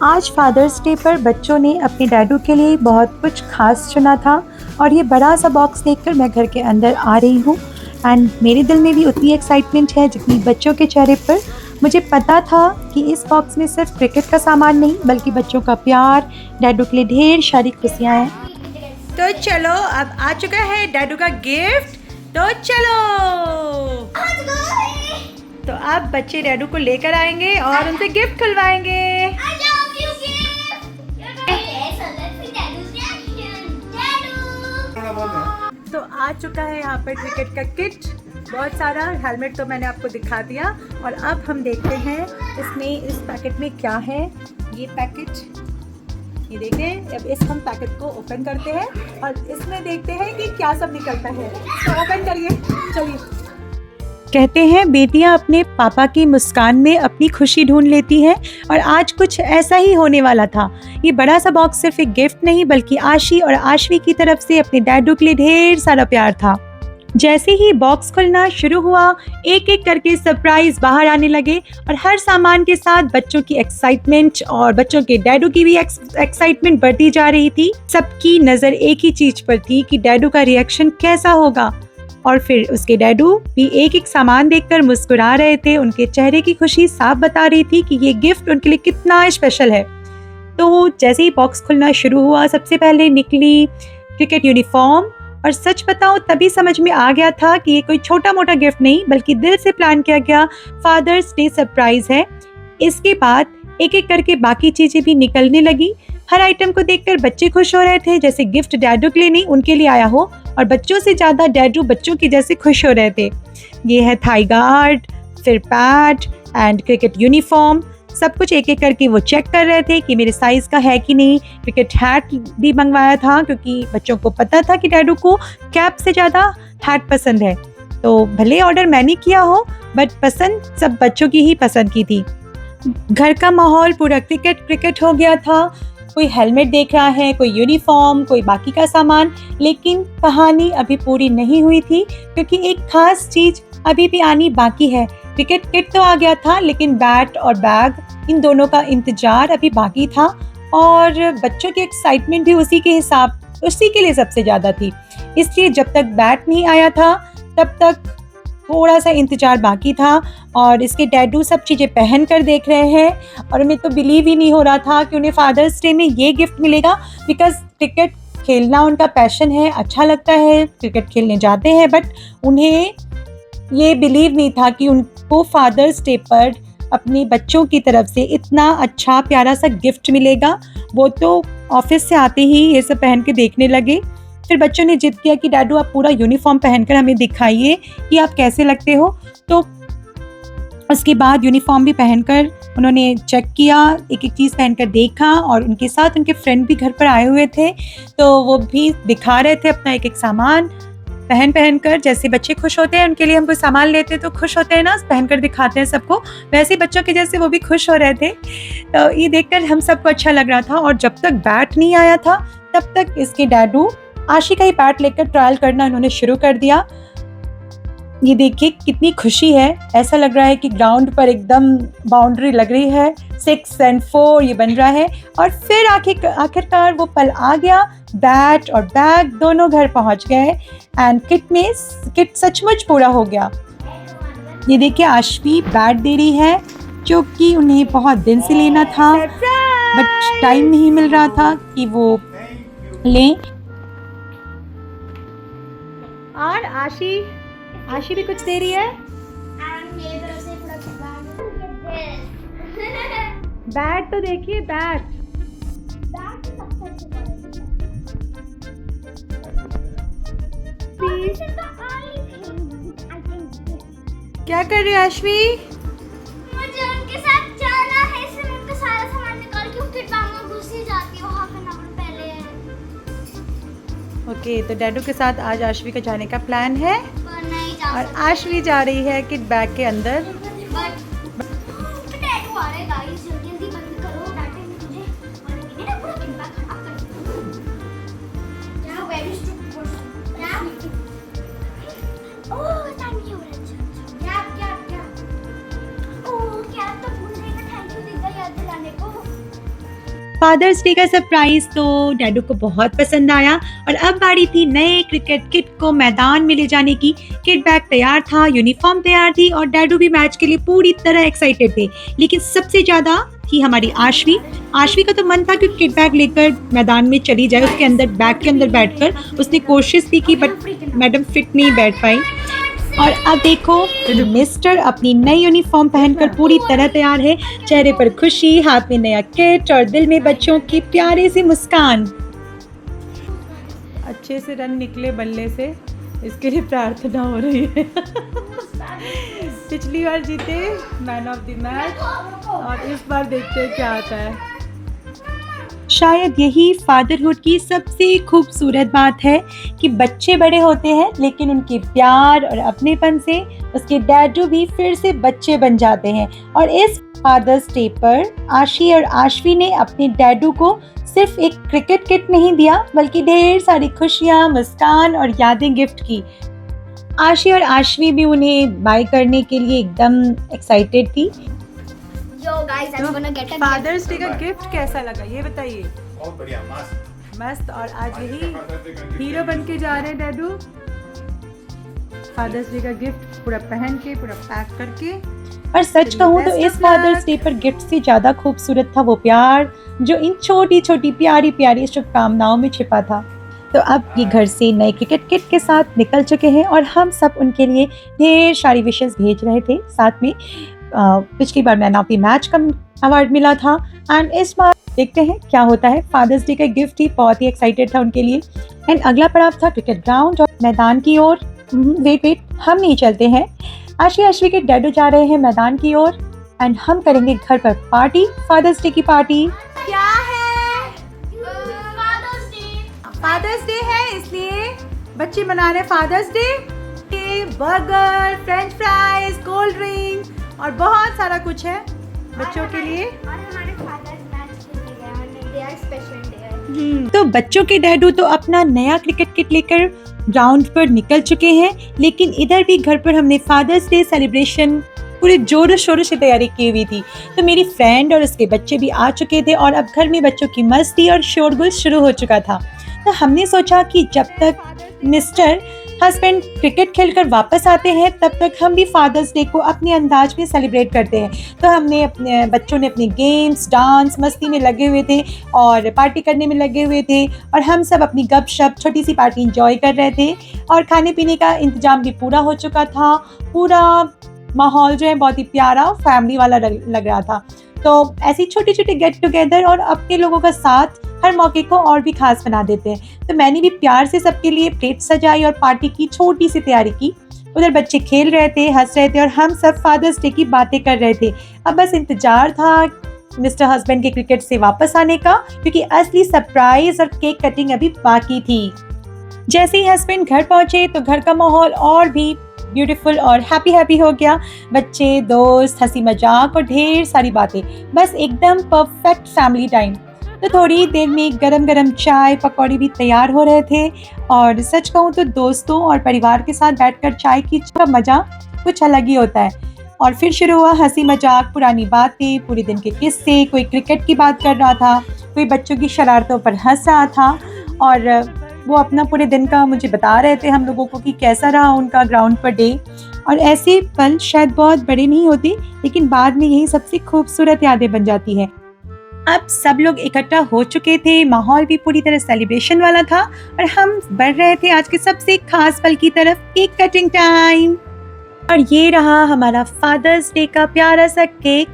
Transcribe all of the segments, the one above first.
आज fathers day पर बच्चों ने अपने डैडू के लिए बहुत कुछ खास चुना था और ये बड़ा सा बॉक्स देखकर मैं घर के अंदर आ रही हूँ एंड मेरे दिल में भी उतनी एक्साइटमेंट है जितनी बच्चों के चेहरे पर। मुझे पता था कि इस बॉक्स में सिर्फ क्रिकेट का सामान नहीं बल्कि बच्चों का प्यार, डैडू के लिए ढेर सारी खुशियाँ हैं। तो चलो अब आ चुका है डैडू का गिफ्ट, तो चलो। तो अब बच्चे डैडू को लेकर आएंगे और उनसे गिफ्ट खुलवाएंगे। तो आ चुका है यहाँ पर क्रिकेट का किट, बहुत सारा। हेलमेट तो मैंने आपको दिखा दिया और अब हम देखते हैं इसमें इस पैकेट में क्या है। ये पैकेट, ये देखें। अब इस हम पैकेट को ओपन करते हैं और इसमें देखते हैं कि क्या सब निकलता है। तो ओपन करिए, चलिए। कहते हैं बेटियां अपने पापा की मुस्कान में अपनी खुशी ढूंढ लेती हैं और आज कुछ ऐसा ही होने वाला था। ये बड़ा सा बॉक्स सिर्फ एक गिफ्ट नहीं बल्कि आशी और आशवी की तरफ से अपने डैडू के लिए ढेर सारा प्यार था। जैसे ही बॉक्स खुलना शुरू हुआ, एक एक करके सरप्राइज बाहर आने लगे और हर सामान के साथ बच्चों की एक्साइटमेंट और बच्चों के डैडू की भी एक्साइटमेंट बढ़ती जा रही थी। सबकी नजर एक ही चीज पर थी कि डैडू का रिएक्शन कैसा होगा। और फिर उसके डैडू भी एक एक सामान देखकर मुस्कुरा रहे थे। उनके चेहरे की खुशी साफ बता रही थी कि ये गिफ्ट उनके लिए कितना स्पेशल है। तो जैसे ही बॉक्स खुलना शुरू हुआ, सबसे पहले निकली क्रिकेट यूनिफॉर्म। और सच बताऊं तभी समझ में आ गया था कि ये कोई छोटा मोटा गिफ्ट नहीं बल्कि दिल से प्लान किया गया फादर्स डे सरप्राइज है। इसके बाद एक एक करके बाकी चीजें भी निकलने लगी। हर आइटम को देखकर बच्चे खुश हो रहे थे जैसे गिफ्ट डैडू के लिए नहीं उनके लिए आया हो, और बच्चों से ज्यादा डैडू बच्चों की जैसे खुश हो रहे थे। ये है थाई गार्ड, फिर पैड एंड क्रिकेट यूनिफॉर्म। सब कुछ एक एक करके वो चेक कर रहे थे कि मेरे साइज का है कि नहीं। क्रिकेट हैट भी मंगवाया था क्योंकि बच्चों को पता था कि डैडू को कैप से ज़्यादा हैट पसंद है। तो भले ऑर्डर मैंने किया हो बट पसंद सब बच्चों की ही पसंद की थी। घर का माहौल पूरा क्रिकेट क्रिकेट हो गया था। कोई हेलमेट देख रहा है, कोई यूनिफॉर्म, कोई बाकी का सामान। लेकिन कहानी अभी पूरी नहीं हुई थी क्योंकि एक खास चीज अभी भी आनी बाकी है। क्रिकेट किट तो आ गया था लेकिन बैट और बैग, इन दोनों का इंतजार अभी बाकी था और बच्चों की एक्साइटमेंट भी उसी के लिए सबसे ज्यादा थी। इसलिए जब तक बैट नहीं आया था तब तक थोड़ा सा इंतजार बाकी था। और इसके डैडू सब चीज़ें पहन कर देख रहे हैं और उन्हें तो बिलीव ही नहीं हो रहा था कि उन्हें फादर्स डे में ये गिफ्ट मिलेगा। बिकॉज क्रिकेट खेलना उनका पैशन है, अच्छा लगता है, क्रिकेट खेलने जाते हैं, बट उन्हें ये बिलीव नहीं था कि उनको फादर्स डे पर अपने बच्चों की तरफ से इतना अच्छा प्यारा सा गिफ्ट मिलेगा। वो तो ऑफिस से आते ही ये सब पहन के देखने लगे। फिर बच्चों ने जिद किया कि डैडू आप पूरा यूनिफॉर्म पहनकर हमें दिखाइए कि आप कैसे लगते हो। तो उसके बाद यूनिफॉर्म भी पहनकर उन्होंने चेक किया, एक एक चीज़ पहनकर देखा और उनके साथ उनके फ्रेंड भी घर पर आए हुए थे तो वो भी दिखा रहे थे अपना एक एक सामान पहन कर। जैसे बच्चे खुश होते हैं, उनके लिए हम कोई सामान लेते हैं तो खुश होते हैं ना, पहनकर दिखाते हैं सबको, वैसे ही बच्चों के जैसे वो भी खुश हो रहे थे। तो ये देखकर हम सबको अच्छा लग रहा था। और जब तक बैट नहीं आया था तब तक इसके डैडू आशी का ही बैट लेकर ट्रायल करना उन्होंने शुरू कर दिया। ये देखिए कितनी खुशी है, ऐसा लग रहा है कि ग्राउंड पर एकदम बाउंड्री लग रही है, 6 और 4 ये बन रहा है। और फिर आखिरकार वो पल आ गया, बैट और बैग दोनों घर पहुंच गए एंड किट सचमुच पूरा हो गया। ये देखिए आशवी बैट दे रही है जो कि उन्हें बहुत दिन से लेना था बट टाइम नहीं मिल रहा था कि वो लें। और आशी भी कुछ दे रही है। बैट तो देखिए, बैट क्या कर रही है आशवी? मुझे उनके साथ जाना है, इसलिए मैं उनका सारा सामान निकाल के उनके बैग में घुस ही जाती हूँ हाफ एन आवर पहले। ओके, तो डैडू के साथ आज आशवी का जाने का प्लान है और आशवी जा रही है किट बैग के अंदर। फादर्स डे का सरप्राइज तो डैडू को बहुत पसंद आया और अब बारी थी नए क्रिकेट किट को मैदान में ले जाने की। किट बैग तैयार था, यूनिफॉर्म तैयार थी और डैडू भी मैच के लिए पूरी तरह एक्साइटेड थे। लेकिन सबसे ज्यादा थी हमारी आशवी। आशवी का तो मन था कि किट बैग लेकर मैदान में चली जाए, उसके अंदर बैग के अंदर बैठकर। उसने कोशिश भी की बट मैडम फिट नहीं बैठ पाई। और अब देखो मिस्टर अपनी नई यूनिफॉर्म पहनकर पूरी तरह तैयार है। चेहरे पर खुशी, हाथ में नया किट और दिल में बच्चों की प्यारी सी मुस्कान। अच्छे से रन निकले बल्ले से, इसके लिए प्रार्थना हो रही है। पिछली बार जीते मैन ऑफ द मैच और इस बार देखते हैं क्या आता है। शायद यही फादरहुड की सबसे खूबसूरत बात है कि बच्चे बड़े होते हैं लेकिन उनके प्यार और अपनेपन से उसके डैडू भी फिर से बच्चे बन जाते हैं। और इस फादर्स डे पर आशी और आशवी ने अपने डैडू को सिर्फ एक क्रिकेट किट नहीं दिया बल्कि ढेर सारी खुशियाँ, मुस्कान और यादें गिफ्ट की। आशी और आशवी भी उन्हें बाय करने के लिए एकदम एक्साइटेड थी। Yo guys, I'm gonna get a Father's Day का गिफ्ट कैसा लगा ये बताइए। बहुत बढ़िया, मस्त। मस्त। और आज यही हीरो बन के जा रहे हैं डैडू। फादर्स डे का गिफ्ट पूरा पहन के, पूरा पैक करके। और सच कहूँ तो इस फादर्स डे पर गिफ्ट से ज्यादा खूबसूरत था वो प्यार जो इन छोटी छोटी प्यारी प्यारी शुभकामनाओं में छिपा था। तो अब ये घर से नए क्रिकेट किट के साथ निकल चुके हैं और हम सब उनके लिए ढेर सारी विशेष भेज रहे थे। साथ में पिछली बार मैन ऑफ द मैच का अवार्ड मिला था एंड इस बार देखते हैं क्या होता है। फादर्स डे का गिफ्ट ही बहुत ही एक्साइटेड था उनके लिए। एंड अगला पड़ाव था क्रिकेट ग्राउंड और मैदान की ओर। वेट हम नहीं चलते हैं। आशवी के डैडू जा रहे हैं मैदान की ओर एंड हम करेंगे घर पर पार्टी, फादर्स डे की पार्टी। क्या है? फादर्स डे है इसलिए बच्चे मना रहे Father's Day. Burger, French fries, cold drink और बहुत सारा कुछ है बच्चों के लिए। और हमारे फादर्स मैच खेलने गए हैं, दे आर स्पेशल डे। तो बच्चों के डैडू तो अपना नया क्रिकेट किट लेकर ग्राउंड पर निकल चुके हैं, लेकिन इधर भी घर पर हमने फादर्स डे सेलिब्रेशन पूरे जोरों शोरों से तैयारी की हुई थी। तो मेरी फ्रेंड और उसके बच्चे भी आ चुके थे और अब घर में बच्चों की मस्ती और शोरगुल शुरू हो चुका था। तो हमने सोचा कि जब तक मिस्टर हस्बैंड क्रिकेट खेलकर वापस आते हैं तब तक हम भी फादर्स डे को अपने अंदाज में सेलिब्रेट करते हैं। तो हमने अपने बच्चों ने अपने गेम्स, डांस, मस्ती में लगे हुए थे और पार्टी करने में लगे हुए थे और हम सब अपनी गपशप छोटी सी पार्टी एंजॉय कर रहे थे और खाने पीने का इंतजाम भी पूरा हो चुका था। पूरा माहौल जो है बहुत ही प्यारा फैमिली वाला लग रहा था। तो ऐसी छोटी छोटी गेट टुगेदर और अपने लोगों का साथ हर मौके को और भी खास बना देते हैं। तो मैंने भी प्यार से सबके लिए प्लेट सजाई और पार्टी की छोटी सी तैयारी की। उधर बच्चे खेल रहे थे, हंस रहे थे और हम सब फादर्स डे की बातें कर रहे थे। अब बस इंतजार था मिस्टर हस्बैंड के क्रिकेट से वापस आने का, क्योंकि असली सरप्राइज और केक कटिंग अभी बाकी थी। जैसे ही हस्बैंड घर पहुंचे तो घर का माहौल और भी ब्यूटीफुल और हैप्पी हो गया। बच्चे, दोस्त, हंसी मजाक और ढेर सारी बातें, बस एकदम परफेक्ट फैमिली टाइम। तो थोड़ी देर में गरम गरम चाय पकौड़ी भी तैयार हो रहे थे और सच कहूँ तो दोस्तों और परिवार के साथ बैठकर चाय की का मजा कुछ अलग ही होता है। और फिर शुरू हुआ हंसी मजाक, पुरानी बातें, पूरे दिन के किस्से। कोई क्रिकेट की बात कर रहा था, कोई बच्चों की शरारतों पर हंस रहा था और वो अपना पूरे दिन का मुझे बता रहे थे हम लोगों को कि कैसा रहा उनका ग्राउंड पर डे। और ऐसे पल शायद बहुत बड़े नहीं होते, लेकिन बाद में यही सबसे खूबसूरत यादें बन जाती है। अब सब लोग इकट्ठा हो चुके थे, माहौल भी पूरी तरह सेलिब्रेशन वाला था और हम बढ़ रहे थे आज के सबसे खास पल की तरफ, केक कटिंग टाइम। और ये रहा हमारा फादर्स डे का प्यारा सा केक।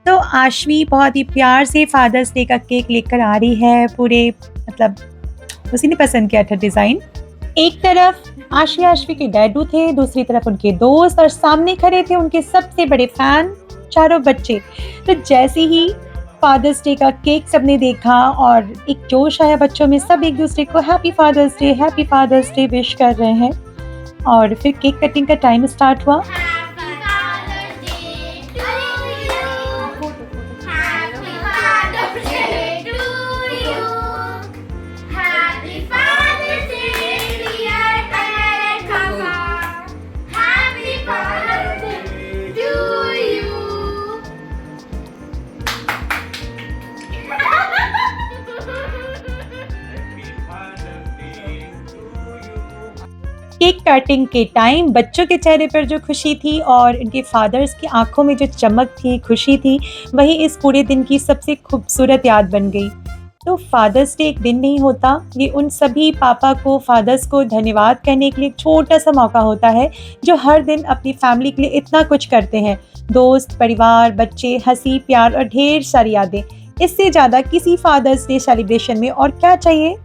तो आशवी बहुत ही प्यार से फादर्स डे का केक लेकर आ रही है। पूरे मतलब उसी ने पसंद किया था डिजाइन। एक तरफ आशवी के डैडू थे, दूसरी तरफ उनके दोस्त और सामने खड़े थे उनके सबसे बड़े फैन, चारों बच्चे। तो जैसे ही फादर्स डे का केक सबने देखा और एक जोश आया बच्चों में, सब एक दूसरे को हैप्पी फादर्स डे विश कर रहे हैं। और फिर केक कटिंग का टाइम स्टार्ट हुआ। केक कटिंग के टाइम बच्चों के चेहरे पर जो खुशी थी और इनके फादर्स की आंखों में जो चमक थी, खुशी थी, वही इस पूरे दिन की सबसे खूबसूरत याद बन गई। तो फादर्स डे एक दिन नहीं होता, ये उन सभी पापा को, फादर्स को धन्यवाद कहने के लिए एक छोटा-सा मौका होता है, जो हर दिन अपनी फैमिली के लिए इतना कुछ करते हैं। दोस्त, परिवार, बच्चे, हँसी, प्यार और ढेर सारी यादें। इससे ज़्यादा किसी फादर्स डे सेलिब्रेशन में और क्या चाहिए?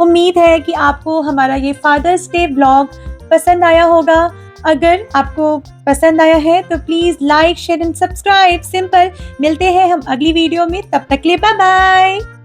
उम्मीद है कि आपको हमारा ये फादर्स डे व्लॉग पसंद आया होगा। अगर आपको पसंद आया है तो please like, share and subscribe. Simple. मिलते हैं हम अगली वीडियो में, तब तक के लिए बाय बाय।